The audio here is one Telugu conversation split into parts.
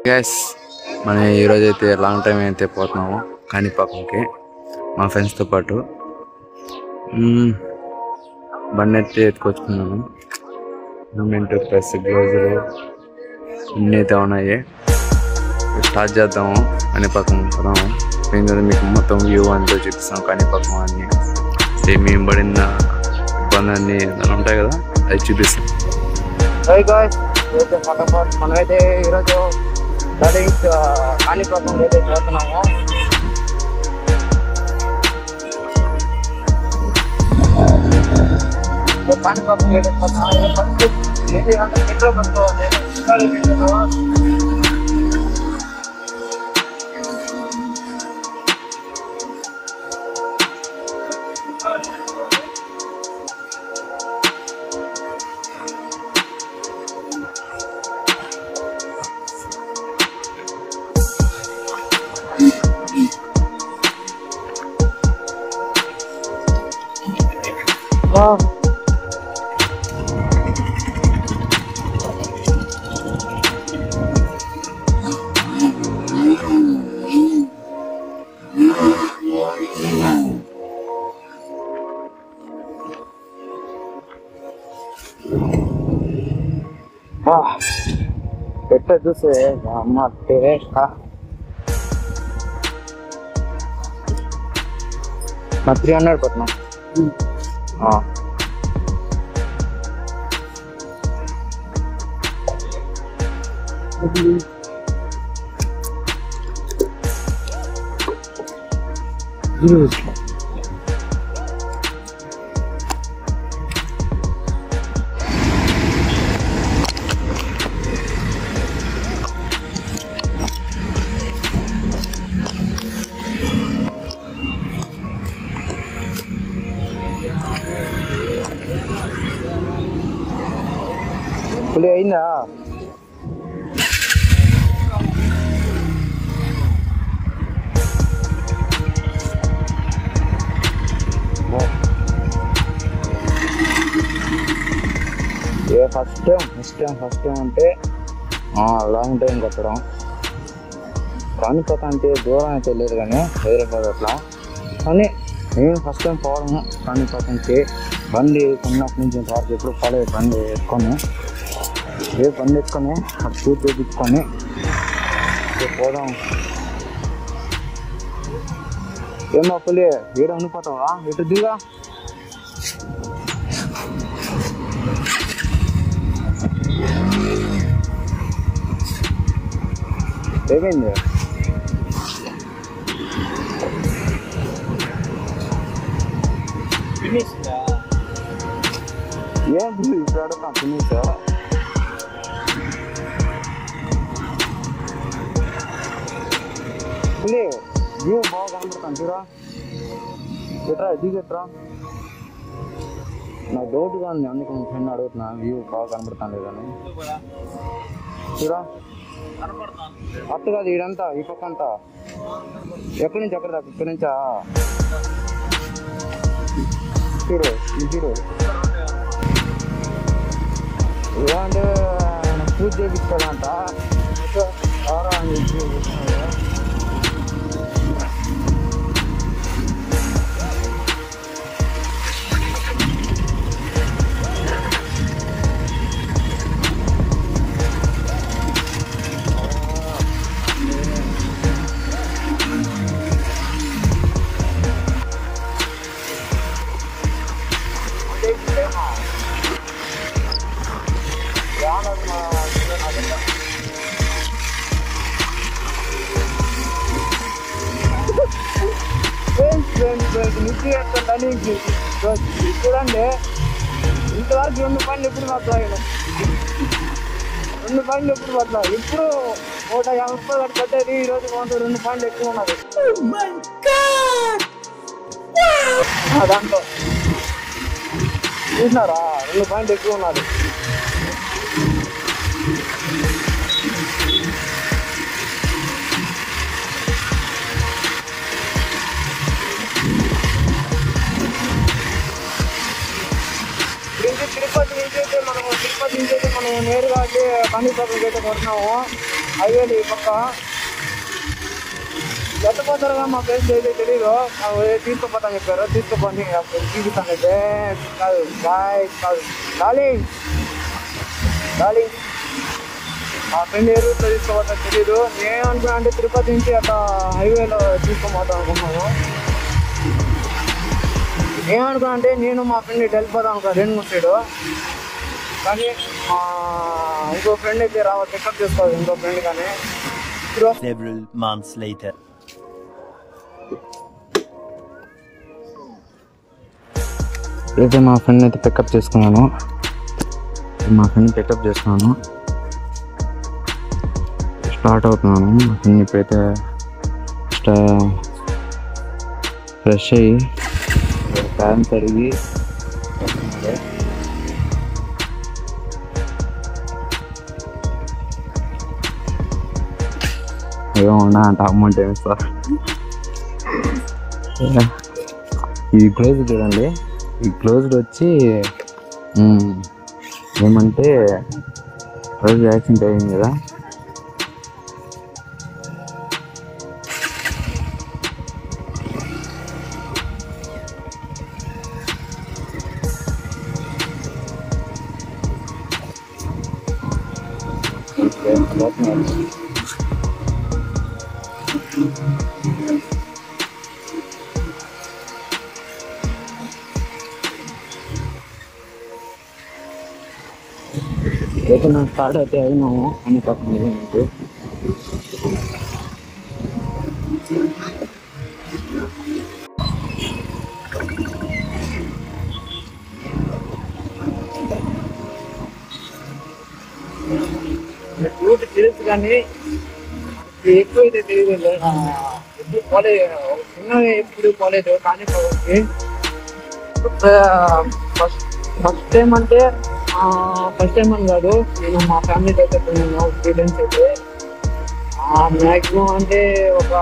గ్యాస్ మనం ఈరోజైతే లాంగ్ టైం అయితే పోతున్నాము కాణిపాకంకి మా ఫ్రెండ్స్తో పాటు. బండి అయితే ఎత్తుకొచ్చుకున్నాను. మూమెంట్ ప్లస్ గ్లోజులు అన్నీ అయితే ఉన్నాయి. స్టార్ట్ చేద్దాము. కాణిపాకం పోదాము. ఏంటంటే మీకు మొత్తం వ్యూ అంతా చూపిస్తాం. కాణిపాకం అన్నీ మేము పడిన ఇబ్బంది అన్నీ ఉంటాయి కదా, అది చూపిస్తాం. మనమైతే ఈరోజు కాణిపాకం అయితే చేస్తున్నాము. కాణిపాకం మెట్రో బస్సు పెట్ట చూసే అమ్మ టేస్ట్ నా 300 పట్టినా. పులి అయిందా? ఫస్ట్ టైం అంటే లాంగ్ టైం కొట్టడం. కాణిపాకం అంటే దూరం అయితే లేదు కానీ హైదరాబాద్ అట్లా, కానీ నేను ఫస్ట్ టైం పోవడం కాణిపాకంకి. బండి ఉన్నప్పటి నుంచి ఇంతవరకు ఎప్పుడు పోలేదు. బండి ఎత్తుకొని అటు పూర్తి తెప్పించుకొని పోదాం. ఏమో పులి ఏడ ఉండిపోతావా? ఇటు దిగా. ఏమైంది? ఏం ఇప్పుడు అడుగుతాం ఫినిష్. పులి వ్యూ బాగా కనబడతాను చూరా. ఎట్రా దిగెట్రా. నాకు డౌట్గా ఉంది, అందుకే మా ఫ్రెండ్ అడుగుతున్నా. వ్యూ బాగా కనబడతాను లేదని చూరా. అట్టు కాదు, ఇదంతా ఈ పక్క అంతా. ఎక్కడి నుంచి ఎక్కడ దాకా? ఇక్కడి నుంచా? చూడు చూడు. ఇలాంటి పూజ చేయించుకోవాలంట. చూడండి, ఇంతవరకు 2 పనులు ఎప్పుడు పడతాయి. 2 పనులు ఎప్పుడు పడతాయి. ఇప్పుడు 150 రూపాయలు పట్టేది. ఈరోజు 2 పనులు ఎక్కువ ఉన్నది దాంట్లో. చూసినారా? 2 పనులు ఎక్కువ ఉన్నది. తిరుపతి నుంచి అయితే మనం నేరుగా అయితే కాణిపాకంకి అయితే కొడుతున్నాము. హైవేలు ఈ పక్క ఎత్తపోతారుగా మా ఫ్రెండ్స్ అయితే తెలీదు. తీసుకుపోతాను చెప్పారు, తీసుకుపోయి తీసుకుతాను అయితే కాదు బాయ్ కాదు డార్లింగ్ డార్లింగ్. మా ఫ్రెండ్ ఏ రూట్లో తీసుకోపోతారో తెలీదు. నేనేమనుకున్నా అంటే తిరుపతి నుంచి అట్లా హైవేలో తీసుకుపోతాం అనుకున్నాను. ఏమనుకున్నా అంటే నేను మా ఫ్రెండ్ ఇటు వెళ్ళిపోతాం అనుకున్నా రెండు సైడు. కానీ ఇంకో ఫ్రెండ్ అయితే పికప్ చేసుకోవాలి ఇంకో ఫ్రెండ్. కానీ several months later అయితే మా ఫ్రెండ్ అయితే పికప్ చేసుకున్నాను. స్టార్ట్ అవుతున్నాను. మా ఫ్రెండ్ ఇప్పుడైతే ఫ్రెష్ అయ్యి ప్యాంట్ అడిగి ఏమన్నా అంత అమౌంట్ ఏమి సార్. ఈ క్లోజ్ చూడండి, ఈ క్లోజ్డ్ వచ్చి ఏమంటే రోజు యాక్సిడెంట్ అయింది కదా. అయితే నాకు స్టార్ట్ అయితే అయినాము అని పక్కన మీకు రూట్ తెలుసు కానీ ఎక్కువ అయితే తెలియదు. ఎప్పుడు పోలేదు, చిన్న ఎప్పుడు పోలేదు. కానీ ఫస్ట్ టైం అంటే ఫస్ట్ టైం అని కాదు, నేను మా ఫ్యామిలీతో అయితే పోయినాను 3 times అయితే. మ్యాక్సిమం అంటే ఒక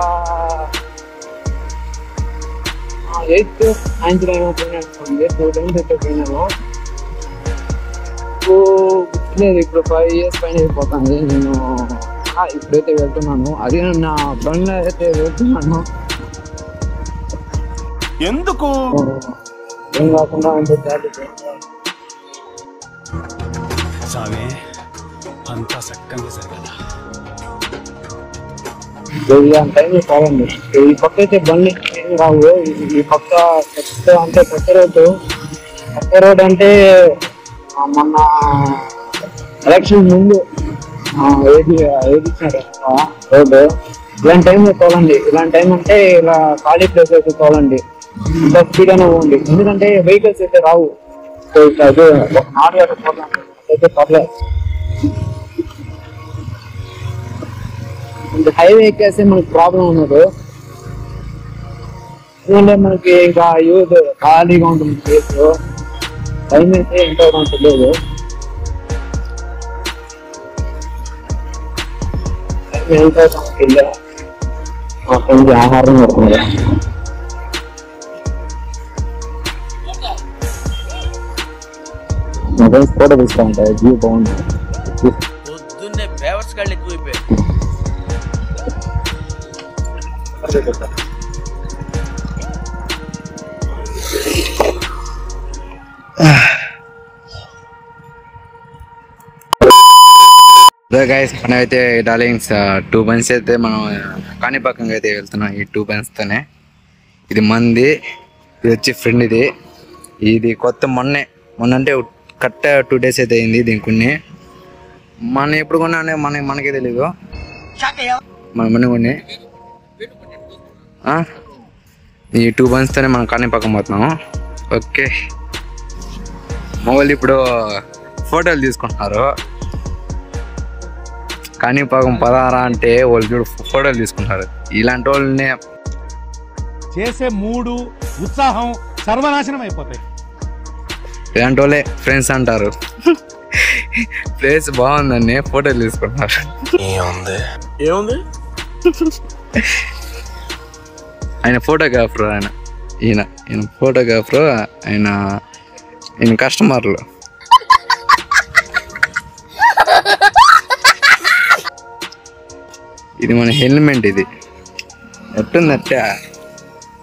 8th 9th టైం పోయినాను. 2 times అయితే పోయినాను. గుర్తులేదు, ఇప్పుడు 5 years పైన అయిపోతుంది. నేను ఇప్పుడైతే వెళ్తున్నాను, అది నా బండ్లో అయితే వెళ్తున్నాను. ఎందుకు ఏం కాకుండా అంటే సామే అంతా చక్కగా జరగదా. టైం కావండి. ఈ పక్క అయితే బండి ఏం రావు. ఈ పక్క అంటే కొత్త రోడ్ అంటే మొన్న ఎలక్షన్ ముందు ఏది ఇచ్చినారు రోడ్డు. ఇలాంటి టైంలో తోలండి. ఇలాంటి టైం అంటే ఇలా ఖాళీ ప్లేస్ అయితే తోలండి, ఇంకా స్పీడ్ అయినా పోండి. ఎందుకంటే వెహికల్స్ అయితే రావు. అదే అయితే పర్లేదు. హైవే ఎక్కేస్తే మనకి ప్రాబ్లం ఉండదు. ఎందుకంటే మనకి ఇంకా యూజ్ ఖాళీగా ఉంటుంది ప్లేస్. టైం అయితే ఎంత తెలియదు. మా ఫ్రెండ్స్ ఆహారం పడుతుంది. మా ఫ్రెండ్స్ ఫోటో తీస్తా ఉంటాయి, వ్యూ బాగుంటుంది. పొద్దున్నే ఫేవర్స్ కాళ్ళు ఎక్కువైపోయాయి. గైస్ మనం అయితే డార్లింగ్స్ 2 బండ్స్ అయితే మనం కాణిపాకంగా అయితే వెళ్తున్నాం. ఈ 2 బండ్స్తోనే. ఇది మంది, ఇది వచ్చి ఫ్రెండ్. ఇది కొత్త మొన్న అంటే కరెక్ట్ 2 days అయితే అయింది దీనికి. మనం ఎప్పుడు కొన్నా అంటే మనకే తెలీదు. మన కొన్ని ఈ 2 బండ్స్తోనే మనం కాణిపాకం పోతున్నాము. ఓకే, మా వాళ్ళు ఇప్పుడు ఫోటోలు తీసుకుంటున్నారు. కాణిపాకం పదారా అంటే వాళ్ళు చూడు ఫోటోలు తీసుకుంటారు. ఇలాంటి వాళ్ళని చేసే మూడు ఉత్సాహం సర్వనాశనం అయిపోతాయి. ఇలాంటి వాళ్ళే ఫ్రెండ్స్ అంటారు. ప్లేస్ బాగుందని ఫోటోలు తీసుకుంటున్నారు. ఏముంది ఆయన ఫోటోగ్రాఫర్. ఈయన ఫోటోగ్రాఫర్. ఆయన కస్టమర్లు. ఇది మన హెల్మెట్. ఇది ఎట్టుందట్టే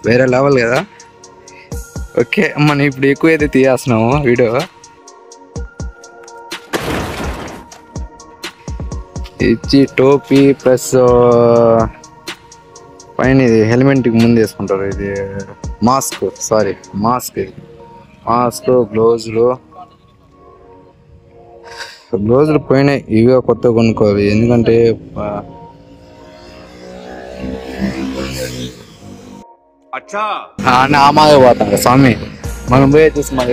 వేరే లెవెల్ కదా. ఓకే, మనం ఇప్పుడు ఎక్కువైతే తీయేస్తున్నాము వీడియో. ఇచ్చి టోపీ ప్లస్ పైన ఇది హెల్మెట్కి ముందు వేసుకుంటారు. ఇది మాస్క్, సారీ మాస్క్. ఇది మాస్క్, గ్లోవ్స్లు పోయినాయి. ఇవే కొత్త కొనుక్కోవి, ఎందుకంటే నామాగా పోతాం స్వామి. మనం పోయే చూసి మన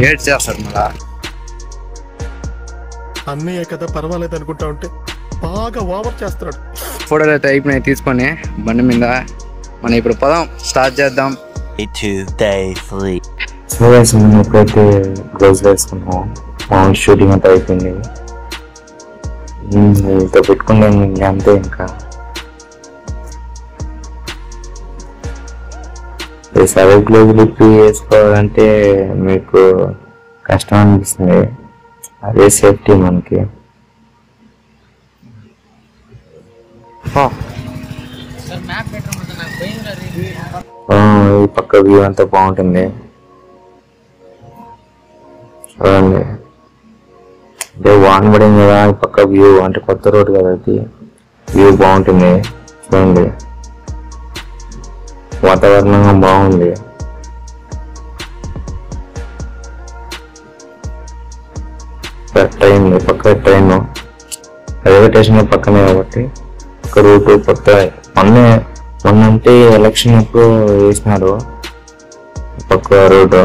ఏడ్ చేస్తారు. మళ్ళా అన్నయ్య కదా పర్వాలేదు అనుకుంటా ఉంటే బాగా ఓవర్ చేస్తున్నాడు. ఫోటోలు అయితే అయిపోయినాయి తీసుకొని బండి మీద. మనం ఇప్పుడు పదం స్టార్ట్ చేద్దాం. 2 days later. మనం ఎప్పుడైతే గ్లౌజ్ వేసుకున్నాము, మామూలు షూటింగ్ అంతా అయిపోయింది. ఇంత పెట్టుకున్నాం అంతే. ఇంకా సరే గ్లౌజులు ఇప్పి వేసుకోవాలంటే మీకు కష్టం అనిపిస్తుంది. అదే సేఫ్టీ మనకి. ఈ పక్క వ్యూ అంతా బాగుంటుంది చూడండి. అంటే వాన్ పడింది కదా, ఈ పక్క వ్యూ అంటే కొత్త రోడ్ కదా, అది వ్యూ బాగుంటుంది చూడండి. వాతావరణం బాగుంది. ట్రైన్ పక్క ట్రైన్ రైల్వే స్టేషన్ పక్కనే కాబట్టి పక్క రూటు కొత్త. మొన్నంటే ఎలక్షన్ అప్పుడు వేసినారు. పక్క రోడ్డు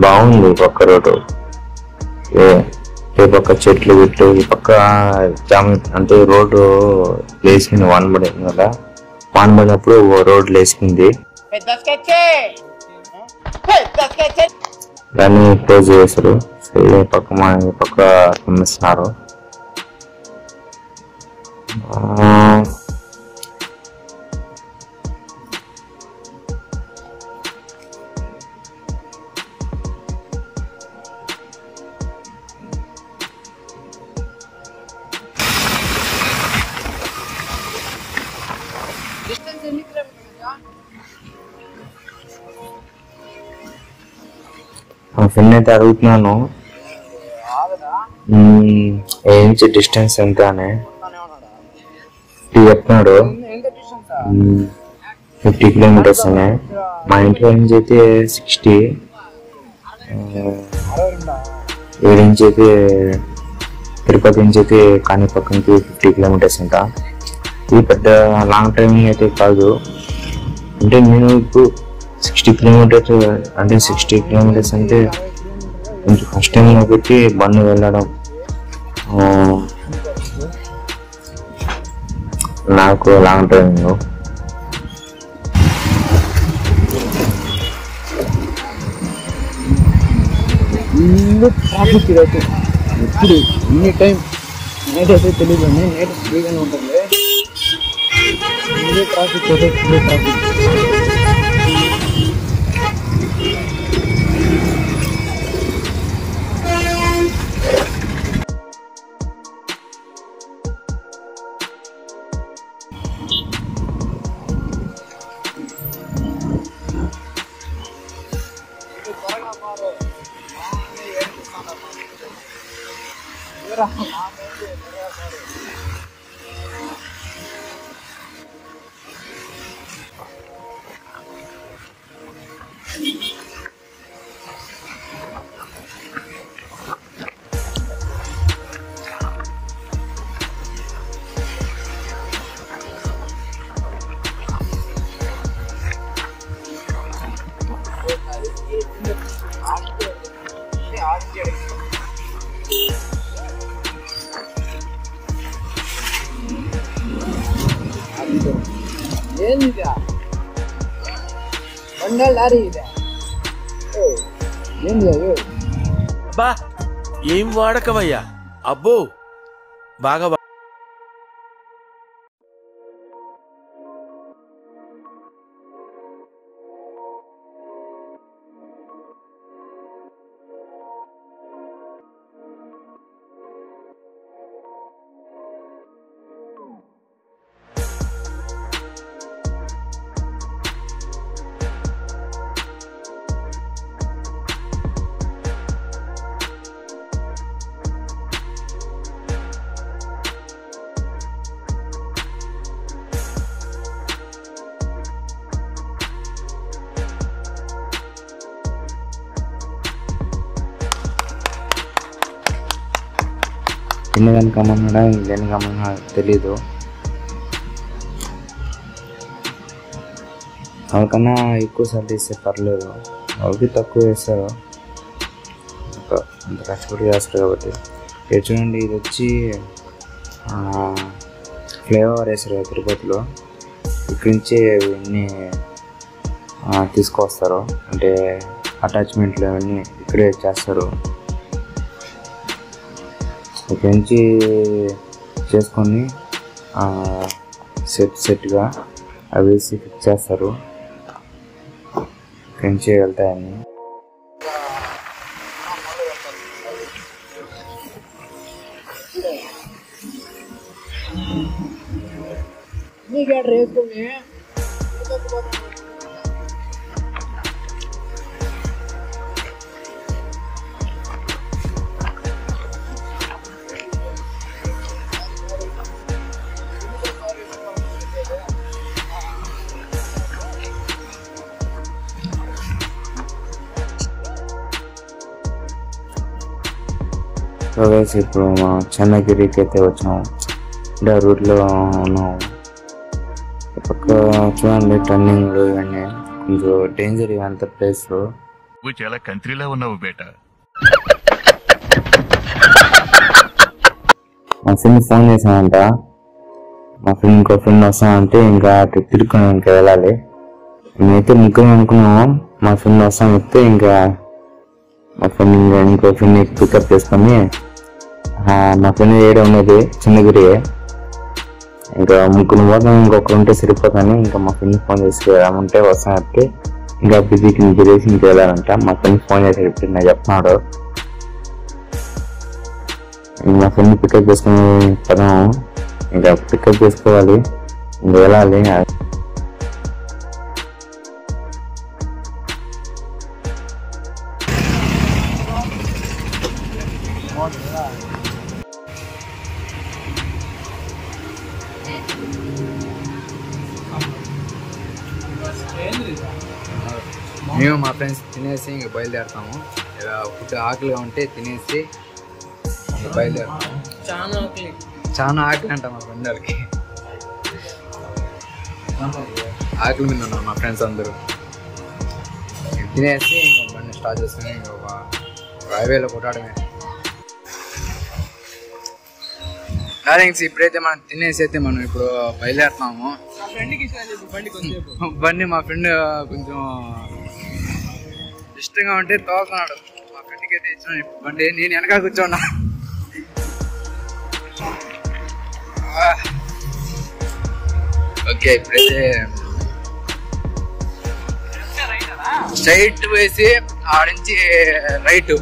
బాగుంది. పక్క రోడ్డు ఏ పక్క చెట్లు విట్లు, ఈ పక్క అంటే రోడ్డు లేచింది. వాన పడింది కదా, వాన పడినప్పుడు రోడ్డు లేచింది. దాన్ని క్లోజ్ చేశారు. పక్క పంపిస్తున్నారు. మా ఫ్రెండ్ అయితే అడుగుతున్నాను ఏంచి డిస్టెన్స్ ఎంత అని చెప్తున్నాడు. 50 కిలోమీటర్స్ అని. మా ఇంట్లో నుంచి అయితే 60, ఏడు నుంచి అయితే తిరుపతి నుంచి అయితే కాణిపాకంకి 50 కిలోమీటర్స్ అంట. ఇది పెద్ద లాంగ్ టైమింగ్ అయితే కాదు. అంటే నేను ఇప్పుడు 60 కిలోమీటర్స్ అంటే 60 కిలోమీటర్స్ అంటే కొంచెం ఫస్ట్ టైం కాబట్టి బండి వెళ్ళడం నాకు లాంగ్ టైమింగ్. ట్రాఫిక్ ఇదైతే ఎప్పుడు ఎనీ టైం నైట్ అయితే తెలియదు. నైట్ ఫ్రీగానే ఉంటుంది. ట్రాఫిక్ అయితే ట్రాఫిక్. అబ్బా ఏం వాడకవయ్యా. అబ్బో బాగా చిన్నదానికి అమ్మన్నాడా దేనికి అమ్మన్నా తెలీదు. వాళ్ళకన్నా ఎక్కువ సార్లు ఇస్తే పర్లేదు, వాళ్ళకి తక్కువ వేస్తారు, అంత కష్టపడి చేస్తారు కాబట్టి. ఇక్కడ చూడండి, ఇది వచ్చి ఫ్లేవర్ వేస్తారు తిరుపతిలో. ఇక్కడి నుంచి ఇవన్నీ తీసుకొస్తారు, అంటే అటాచ్మెంట్లు అవన్నీ ఇక్కడే చేస్తారు. ఇక్కడి నుంచి చేసుకొని సెట్గా అవి వేసి ఫిక్స్ చేస్తారు. ఇక్కడి నుంచి వెళ్తాయని. సో గైస్, ఇప్పుడు మనం చెన్నగిరికి అయితే వచ్చాము, అంటే ఆ రూట్లో ఉన్నాము. పక్క చూడండి టర్నింగ్ ఇవన్నీ కొంచెం డేంజర్ ఇవంత ప్లేస్. నువ్వు చాలా కంట్రీలో ఉన్నావు బేటా. మా ఫ్రెండ్ ఫోన్ చేశానంట, మా ఫ్రెండ్ ఇంకో ఫ్రెండ్ వస్తామంటే ఇంకా అటు తిరుక్కుని ఇంకా వెళ్ళాలి. మేమైతే ముగ్గురు అనుకున్నాము, మా ఫ్రెండ్ వస్తాం చెప్తే ఇంకా మా ఫ్రెండ్ ఇంకో ఫ్రెండ్ పికప్ చేసుకొని మా ఫ్రెండ్ ఏడే ఉన్నది చిన్నగిరి. ఇంకా ముగ్గురు పోతాం, ఇంకొకరు ఉంటే సరిపోతాను. ఇంకా మా ఫ్రెండ్ ఫోన్ చేసి రమ్మంటే వస్తాం చెప్తే ఇంకా బిజీకి తిరిగేసి ఇంక వెళ్ళాలంట. మా ఫ్రెండ్ ఫోన్ చేసి చెప్తే నేను చెప్తున్నాడు. మా ఫ్రెండ్ పికప్ చేసుకుని పదం, ఇంకా పికప్ చేసుకోవాలి, ఇంకా వెళ్ళాలి. మేము మా ఫ్రెండ్స్ తినేసి ఇంక బయలుదేరుతాము. ఇలా ఫుడ్ ఆకలిగా ఉంటే తినేసి ఇంక బయలుదేరుతాము. చాలా ఆకలి అంట మా ఫ్రెండ్ వాళ్ళకి, ఆకలి మీద ఉన్నారు మా ఫ్రెండ్స్ అందరూ. తినేసి ఇంక బండి స్టార్ట్ చేసుకుని ఇంకొక హైవేలో కొట్టాడమే. డార్లింగ్స్, ఇప్పుడైతే మనం తినేసి అయితే మనం ఇప్పుడు బయలుదేరుతున్నాము. బండి మా ఫ్రెండ్ కొంచెం ఇష్టంగా ఉంటే తోకున్నాడు. మా ఫ్రెండ్కి అయితే ఇచ్చిన బండి, నేను వెనక కూర్చోన్నా. ఓకే, ఇప్పుడైతే స్ట్రైట్ వేసి ఆడించి రైట్.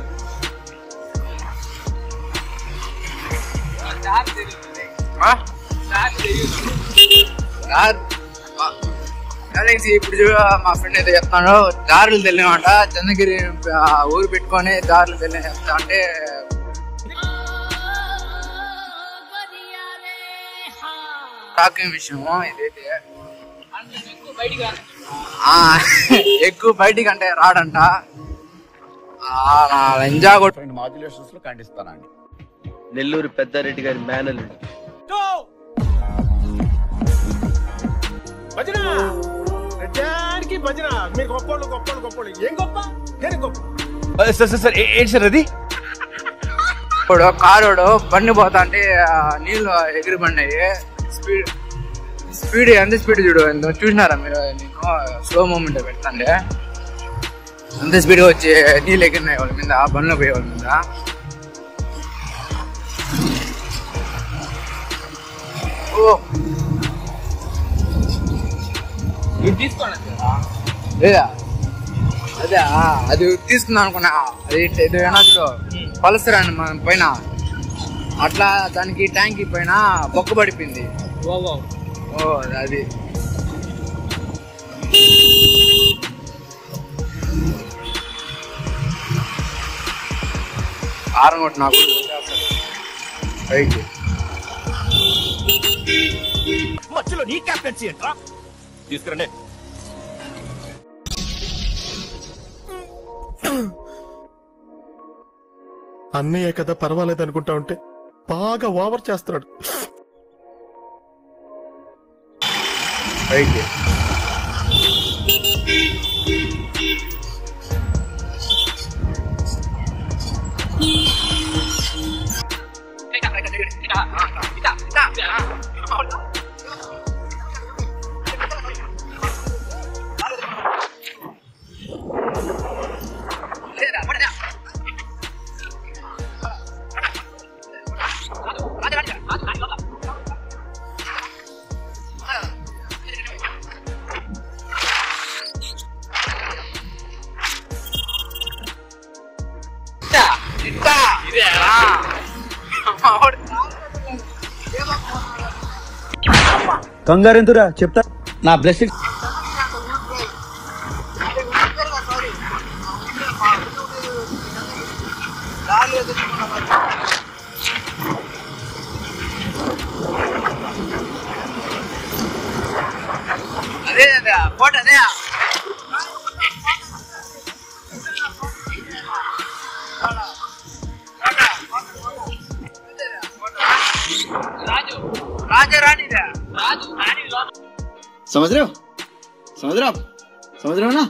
ఇప్పుడు చూడ మా ఫ్రెండ్ అయితే చెప్తాను, దారులు తెలియమంట. చంద్రగిరి ఊరు పెట్టుకొని దారులు తెలియ చెప్తా అంటే షాకింగ్ విషయము ఇదైతే. ఎక్కువ బయటికి అంటే రాడంట. ఎంజాయ్ కూడా మాడ్యులేషన్స్ లో ఖండిస్తానండి. నెల్లూరు పెద్దారెడ్డి గారి మేనల్ ఇప్పుడు కారోడు బండి పోతా అంటే నీళ్ళు ఎగిరి పడినాయి. స్పీడ్ ఎంత స్పీడ్ చూడు, చూసినారా మీరు? నేను స్లో మూమెంట్ పెడతాండి, అంత స్పీడ్గా వచ్చి నీళ్ళు ఎగిరినాయి వాళ్ళ మీద, బండ్లో పోయే వాళ్ళ మీద. లేదా అదే అది తీసుకుందాం అనుకున్నా. అది ఏనా చూడు పల్సర్ అండి మన పైన, అట్లా దానికి ట్యాంక్ పైన బొక్క పడిపోయింది. ఓ అది ఆరం కొట్టి నాకు పైకి మధ్యలో నీ క్యాప్టెన్సీ ఏంట్రా? తీసుకురండి. అన్నయ్య కదా పర్వాలేదు అనుకుంటా ఉంటే బాగా ఓవర్ చేస్తున్నాడు. పైకి కంగారు ఎంతురా చెప్తా. నా బ్లెస్సింగ్ అదే ఫోటో అదే राजा रानी राजू रानी समझ रहे हो ना.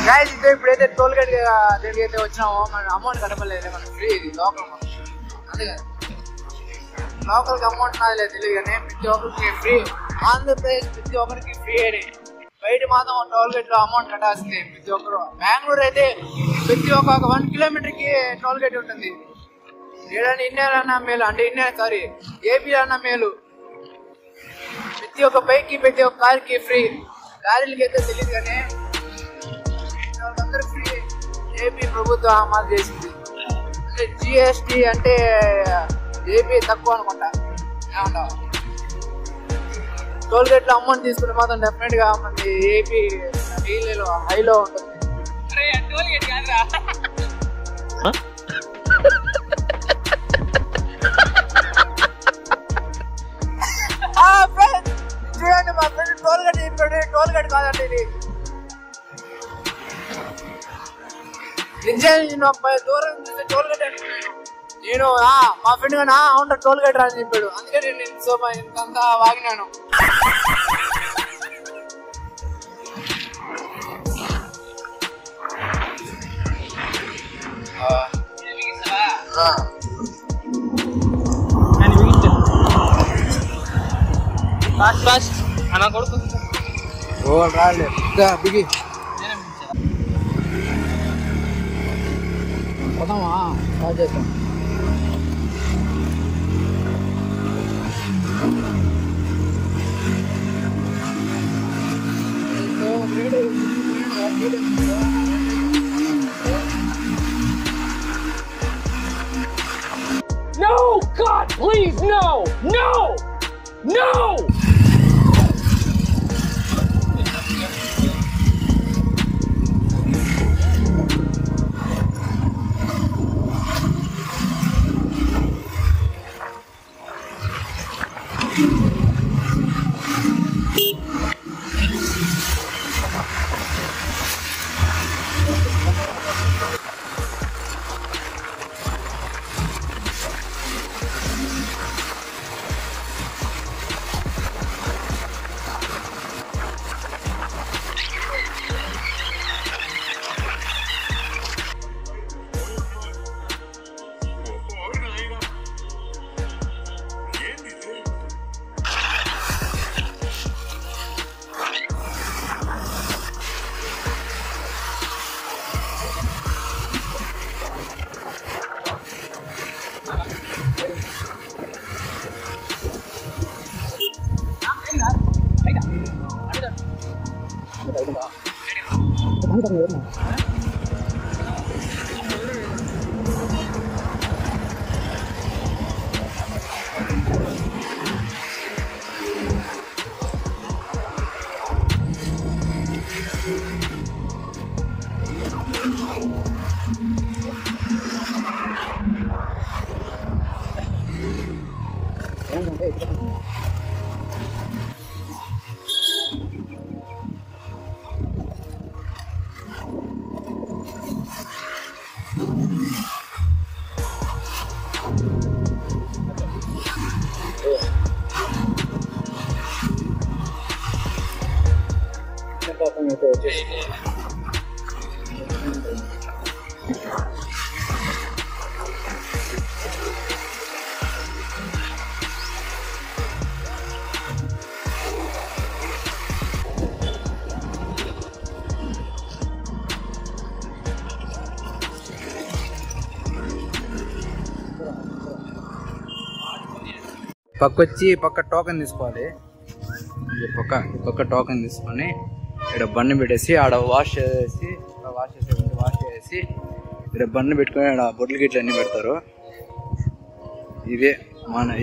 गाइस इప్పుడైతే టోల్ గేట్ దగ్గరికి అయితే వచ్చాము. మన అమౌంట్ కట్టలేదు, మన ఫ్రీ ఇది లోకల్. అంతే కదా, లోకల్ కి అమౌంట్ నాది తెలియదు కానీ ప్రతి ఒక్కరికి ఫ్రీ. ఆంధ్రప్రదేశ్ ప్రతి ఒక్కరికి ఫ్రీ అని. బయట మాత్రం టోల్ గేట్ లో అమౌంట్ కట్టాల్సింది ప్రతి ఒక్కరు. బెంగళూరు అయితే ప్రతి ఒక్క 1 కిలోమీటర్ కి టోల్ గేట్ ఉంటుంది. ఏదైనా ఇండియా అన్న మేలు, అంటే ఇండియా సారీ ఏపీ అన్న మేలు. ప్రతి ఒక్క బైక్ కి ప్రతి ఒక్క కార్ కి ఫ్రీ. లారీలకి అయితే తెలియదు కానీ అందరూ ఫ్రీ. ఏపీ ప్రభుత్వం అమలు చేసింది. అంటే జిఎస్టీ అంటే ఏపీ తక్కువ అనుకుంటా. ఏమంటావు? టోల్ గేట్ లో అమౌంట్ తీసుకుంటే మాత్రం డెఫినెట్ గా మనకి ఏపీ హైలో ఉంటుంది. చూడండి, మా ఫ్రెండ్ టోల్ గేట్ చెప్పాడు. టోల్ గేట్ కాదండి ఇది. నిజంగా దూరం టోల్ గేట్ అనుకున్నాను నేను. మా ఫ్రెండ్ గానా అవును టోల్ గేట్ రా అని చెప్పాడు. అందుకే నేను సోమా ఇంతంతా వాగినాను. అన్న కొడుకు రాలే బిగి పోదామా? స్టార్ట్ చేద్దాం. No! God, please, no! No! No! Token అయితే వచ్చేసి పక్క టోకెన్ తీసుకోవాలి. పక్క టోకెన్ తీసుకొని ఇక్కడ బండి పెట్టేసి ఆడ వాష్ చేసి ఇక్కడ బండి పెట్టుకొని ఆడ బొట్లు గిట్లు అన్నీ పెడతారు.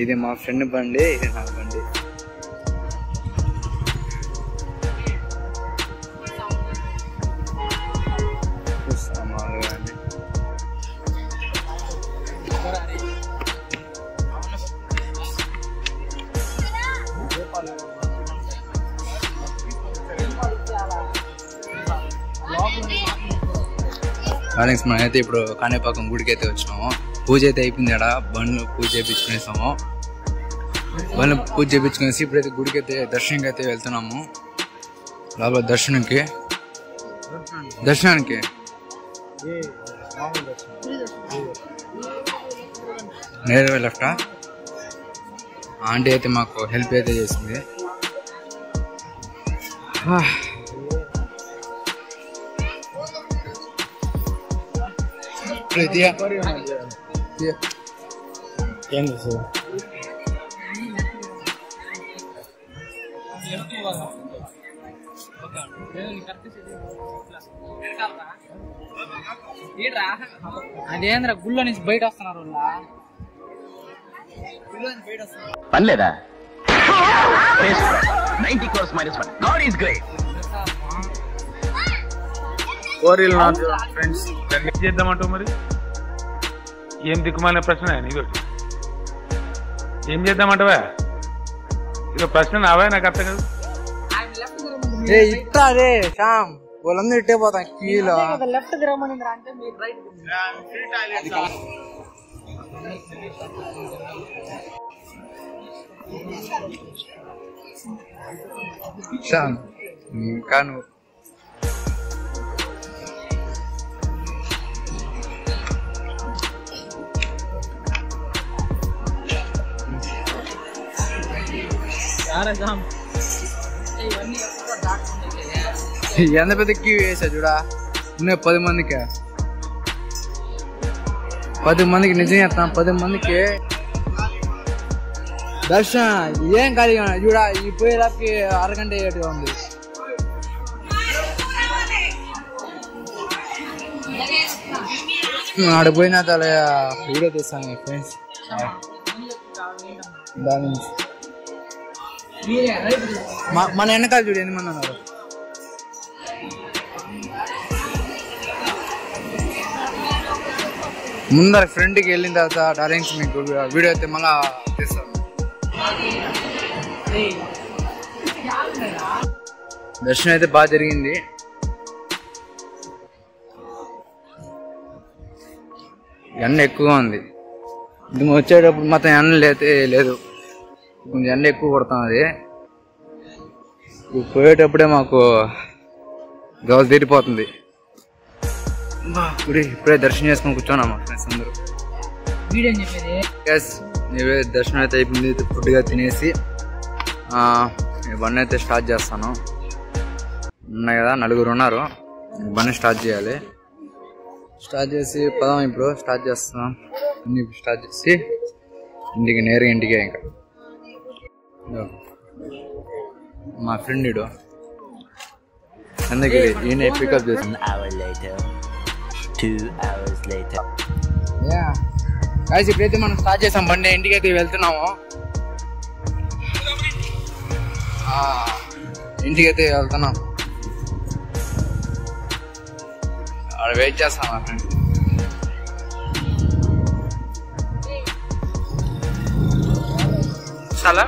ఇది మా ఫ్రెండ్ బండి, ఇది నా బండి. డార్లింగ్స్, మనం అయితే ఇప్పుడు కాణిపాకం గుడికి అయితే వచ్చినాము. పూజ అయితే అయిపోయింది. ఆడ బండ్లు పూజ చేయించుకునేసాము. బండ్లు పూజ చేయించుకునేసి ఇప్పుడైతే గుడికి అయితే దర్శనంకి అయితే వెళ్తున్నాము. లోపల దర్శనానికి నేరుగా లెఫ్ట్. ఆంటీ అయితే మాకు హెల్ప్ అయితే చేసింది. అదేంద్ర గుళ్ళో నుంచి బయట వస్తున్నారు. పనిలేదా 90 crores minus 1. God is great. Friends ఏం చేద్దామంటావు మరి? ఏం దిక్కుమాలిన ప్రశ్న ఇదొకటి. ఏం చేద్దామంటావా? ఇదో ప్రశ్న నావా? నాకు అర్థం కాదు. వాళ్ళందరూ ఇట్టే పోతాం కీలో లెఫ్ట్ తిరగమని అంటే మీరు రైట్. ఇంకా నువ్వు ఎంత పెద్ద క్యూ వేసా చూడా. 10 మందికి నిజం చేస్తాం. 10 మందికి దర్శనం ఏం ఖాళీగా చూడా. ఈ పోయేదానికి అరగంట అయ్యేట్టుగా ఉంది. ఆడ పోయినా తల వీడియో తీస్తాను ఫ్రెండ్స్. మన వెనకాల చూడు 8 మంది ఉన్నారు. ముందర ఫ్రెండ్కి వెళ్ళిన తర్వాత డార్లింగ్స్ మీకు వీడియో అయితే మళ్ళా తీస్తాను. దర్శనం అయితే బాగా జరిగింది. ఎండ ఎక్కువగా ఉంది. ఇది వచ్చేటప్పుడు మొత్తం ఎండ లేదు, కొంచెం ఎండ ఎక్కువ కొడతాం. అది పోయేటప్పుడే మాకు గవలు తీరిపోతుంది. ఇప్పుడే దర్శనం చేసుకొని కూర్చోన్నామా ఫ్రెండ్స్ అందరూ. దర్శనం అయితే అయిపోయింది. ఫుడ్గా తినేసి బండి అయితే స్టార్ట్ చేస్తాను. ఉన్నాయి కదా 4 ఉన్నారు. బండి స్టార్ట్ చేయాలి. స్టార్ట్ చేసి పదం ఇప్పుడు స్టార్ట్ చేస్తున్నాం. స్టార్ట్ చేసి నేరుగా ఇంటికే. ఇంకా మా ఫ్రెండ్ ఇడు అందుకే ఈయన పికప్ చేస్తాను. 2 hours later. ఇప్పుడైతే మనం స్టార్ట్ చేసాం. బండి ఇంటికి అయితే వెళ్తున్నాము. ఇంటికి అయితే వెళ్తున్నాం. అక్కడ వెయిట్ చేస్తాం మా ఫ్రెండ్. చాలా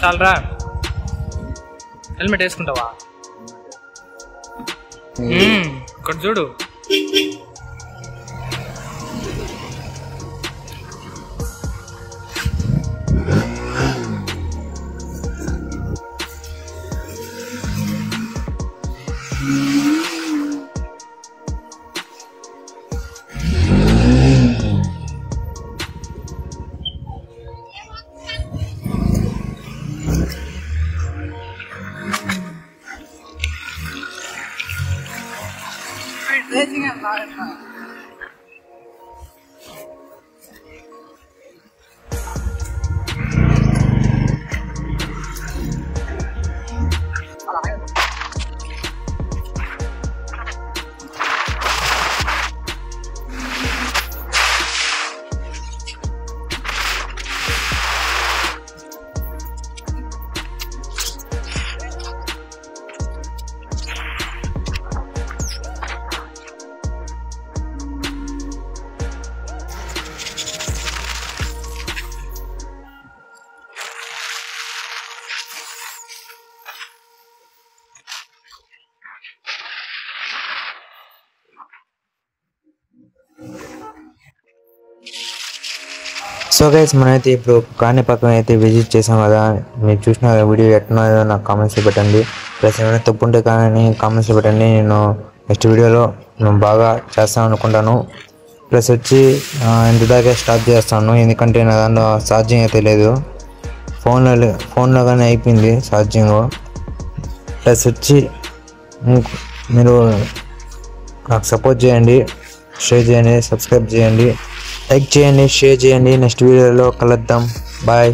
చాలరా. హెల్మెట్ వేసుకుంటావా? ఇక్కడ చూడు. అమేజింగ్ అట్లా సో గైస్ మనమైతే ఇప్పుడు కాణిపాకం అయితే విజిట్ చేసాం కదా. మీరు చూసిన వీడియో ఎట్లున్నాయో నాకు కామెంట్స్లో పెట్టండి. ప్లస్ ఏమైనా తప్పు ఉంటే కానీ కామెంట్స్లో పెట్టండి. నేను నెక్స్ట్ వీడియోలో నేను బాగా చేస్తాను అనుకుంటాను. ప్లస్ వచ్చి ఇంత దాకా స్టాప్ చేస్తాను, ఎందుకంటే నా దాంట్లో ఛార్జింగ్ అయితే లేదు. ఫోన్లో కానీ అయిపోయింది ఛార్జింగ్. ప్లస్ వచ్చి మీరు నాకు సపోర్ట్ చేయండి, షేర్ చేయండి, సబ్స్క్రైబ్ చేయండి, లైక్ చేయండి, షేర్ చేయండి. నెక్స్ట్ వీడియోలో కలుద్దాం. బాయ్.